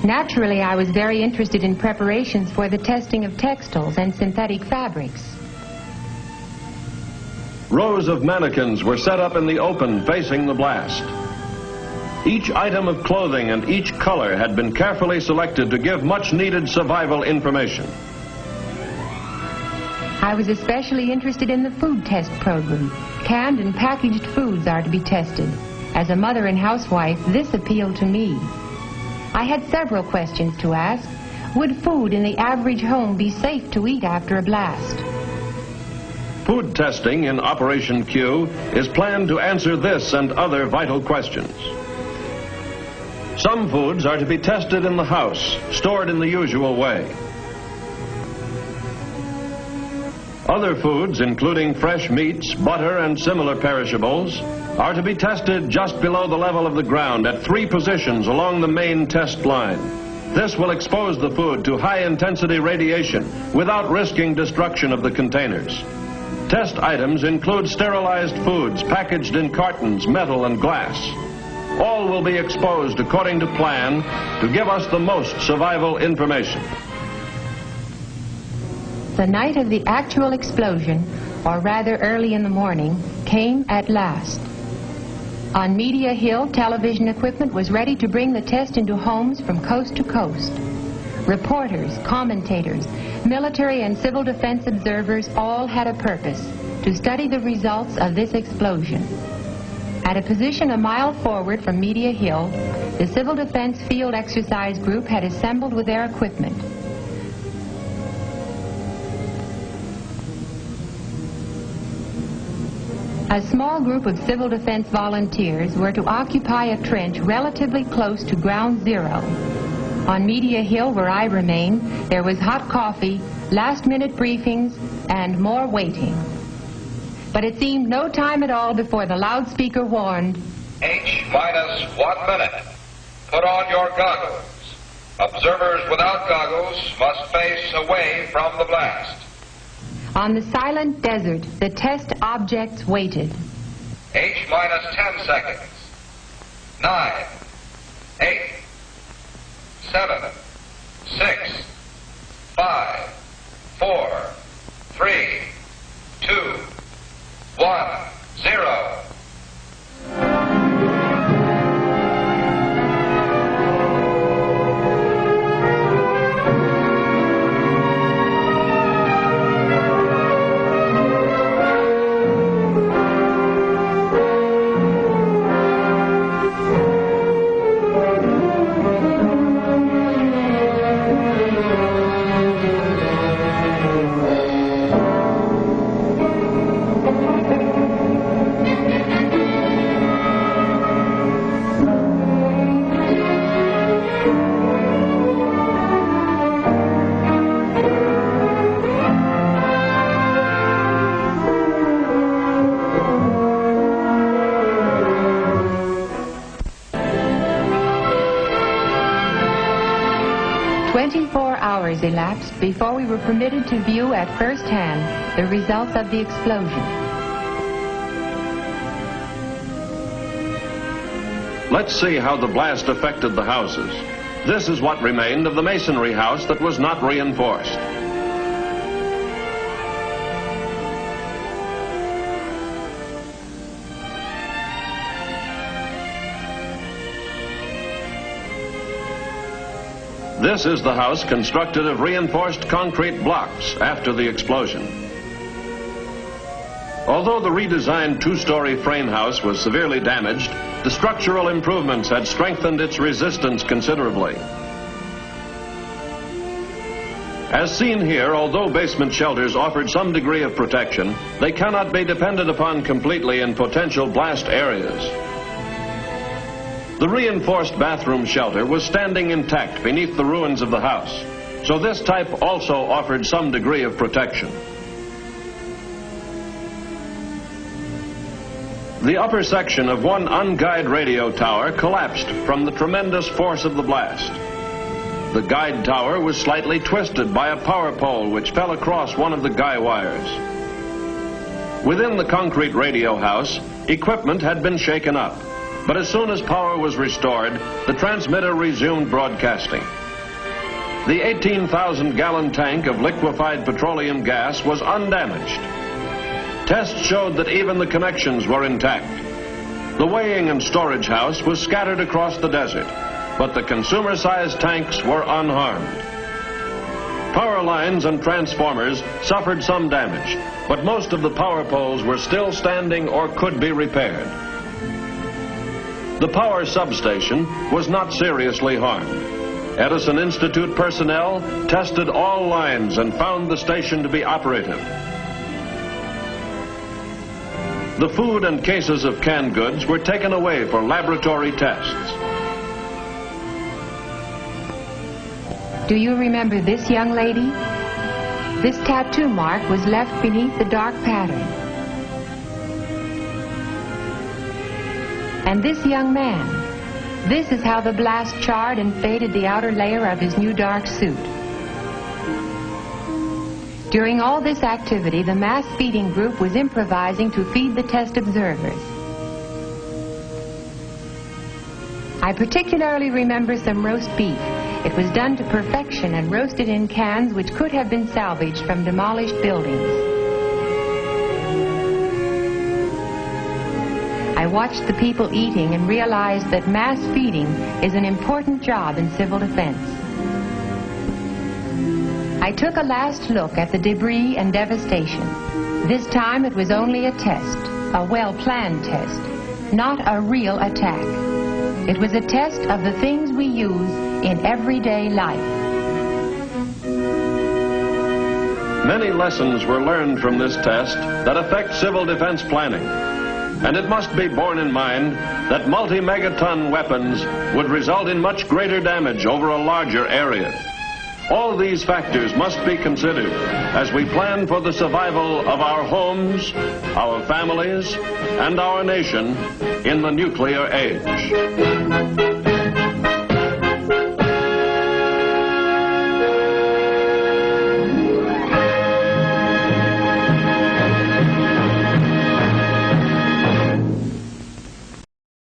Naturally, I was very interested in preparations for the testing of textiles and synthetic fabrics. Rows of mannequins were set up in the open facing the blast. Each item of clothing and each color had been carefully selected to give much needed survival information. I was especially interested in the food test program. Canned and packaged foods are to be tested. As a mother and housewife, this appealed to me. I had several questions to ask. Would food in the average home be safe to eat after a blast? Food testing in Operation Q is planned to answer this and other vital questions. Some foods are to be tested in the house, stored in the usual way. Other foods, including fresh meats, butter, and similar perishables, are to be tested just below the level of the ground at 3 positions along the main test line. This will expose the food to high-intensity radiation without risking destruction of the containers. Test items include sterilized foods packaged in cartons, metal, and glass. All will be exposed according to plan to give us the most survival information. The night of the actual explosion, or rather early in the morning, came at last. On Media Hill, television equipment was ready to bring the test into homes from coast to coast. Reporters, commentators, military and civil defense observers all had a purpose: to study the results of this explosion. At a position a mile forward from Media Hill, the Civil Defense Field Exercise Group had assembled with their equipment. A small group of civil defense volunteers were to occupy a trench relatively close to ground zero. On Media Hill, where I remain, there was hot coffee, last-minute briefings, and more waiting. But it seemed no time at all before the loudspeaker warned, H-minus 1 minute. Put on your goggles. Observers without goggles must face away from the blast. On the silent desert, the test objects waited. H-minus 10 seconds. 9, 8, 7, 6, 5, 4, 3, 2, 1, 0. Elapsed before we were permitted to view at first hand the results of the explosion. Let's see how the blast affected the houses. This is what remained of the masonry house that was not reinforced. This is the house constructed of reinforced concrete blocks after the explosion. Although the redesigned 2-story frame house was severely damaged, the structural improvements had strengthened its resistance considerably. As seen here, although basement shelters offered some degree of protection, they cannot be depended upon completely in potential blast areas. The reinforced bathroom shelter was standing intact beneath the ruins of the house, so this type also offered some degree of protection. The upper section of one unguided radio tower collapsed from the tremendous force of the blast. The guide tower was slightly twisted by a power pole which fell across one of the guy wires. Within the concrete radio house, equipment had been shaken up. But as soon as power was restored, the transmitter resumed broadcasting. The 18,000-gallon tank of liquefied petroleum gas was undamaged. Tests showed that even the connections were intact. The weighing and storage house was scattered across the desert, but the consumer-sized tanks were unharmed. Power lines and transformers suffered some damage, but most of the power poles were still standing or could be repaired. The power substation was not seriously harmed. Edison Institute personnel tested all lines and found the station to be operative. The food and cases of canned goods were taken away for laboratory tests. Do you remember this young lady? This tattoo mark was left beneath the dark pattern. And this young man, this is how the blast charred and faded the outer layer of his new dark suit. During all this activity, the mass feeding group was improvising to feed the test observers. I particularly remember some roast beef. It was done to perfection and roasted in cans which could have been salvaged from demolished buildings. I watched the people eating and realized that mass feeding is an important job in civil defense. I took a last look at the debris and devastation. This time it was only a test, a well-planned test, not a real attack. It was a test of the things we use in everyday life. Many lessons were learned from this test that affect civil defense planning. And it must be borne in mind that multi-megaton weapons would result in much greater damage over a larger area. All these factors must be considered as we plan for the survival of our homes, our families, and our nation in the nuclear age.